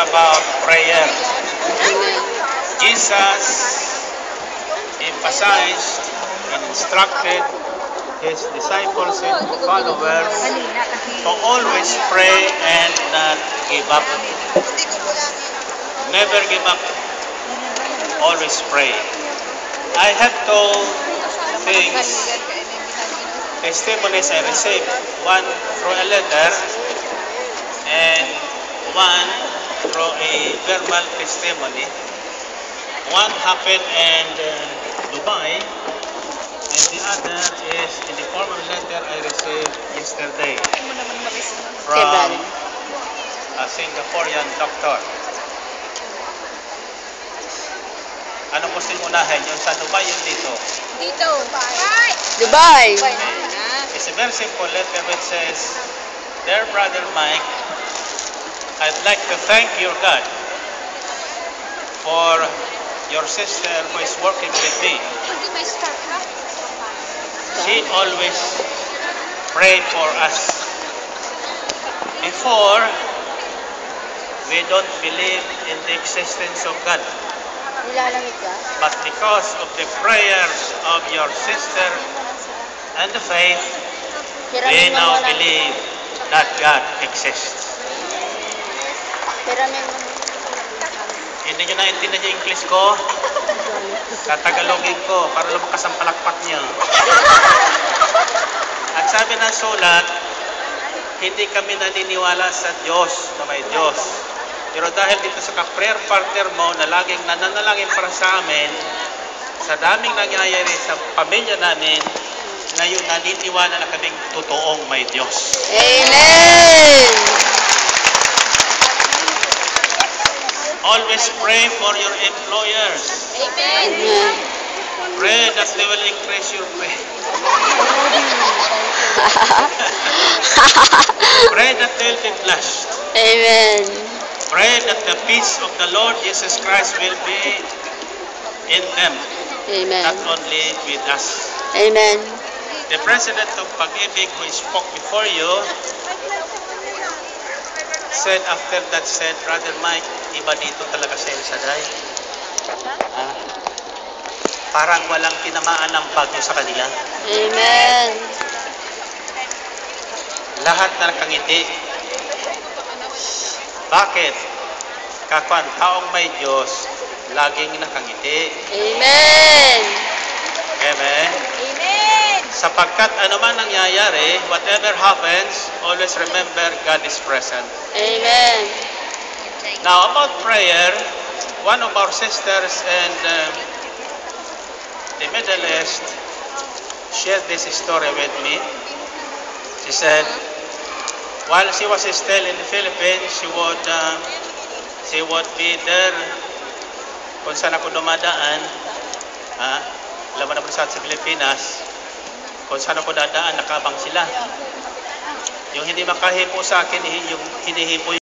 about prayer. Jesus emphasized and instructed his disciples and followers to always pray and not give up. Never give up. Always pray. I have told things, testimonies I received, one through a letter and one through a verbal testimony. One happened in Dubai, and the other is in the formal letter I received yesterday from a Singaporean doctor. Ano mo sinunahin? Yung sa Dubai, yung dito? Dito. Dubai. It's a very simple letter which says, "Dear Brother Mike, I'd like to thank your God for your sister who is working with me. She always prayed for us. Before, we don't believe in the existence of God. But because of the prayers of your sister and the faith, we now believe that God exists." Hindi nyo naintindihan yung English ko? Tatagalogin ko para lumakas ang palakpak niya. At sabi ng sulat, hindi kami naniniwala sa Diyos na may Diyos. Pero dahil dito sa ka-prayer partner mo na laging nananalangin para sa amin, sa daming nangyayari sa pamilya namin, ngayon naniniwala na kaming totoong may Diyos. Amen! Always pray for your employers. Amen! Pray that they will increase your pay. Pray that they will be blessed. Amen! Pray that the peace of the Lord Jesus Christ will be in them, Amen! not only with us. Amen! The president of Pag-ibig who spoke before you said after that, "Brother Mike, iba dito talaga sa El Shaddai. Parang walang tinamaan ng bagyo sa kanila. Amen! Lahat na nakangiti. Bakit? Kakwan, taong may Diyos, laging nakangiti." Amen! Amen? Amen! Sapagkat anuman nangyayari, whatever happens, always remember God is present. Amen! Now, about prayer, one of our sisters in the Middle East shared this story with me. She said, while she was still in the Philippines, she would be there kung saan ako dumadaan. Alam mo naman sa Pilipinas, kung saan ako dadaan, nakabang sila. Yung hindi makahipo sa akin, yung hinihipo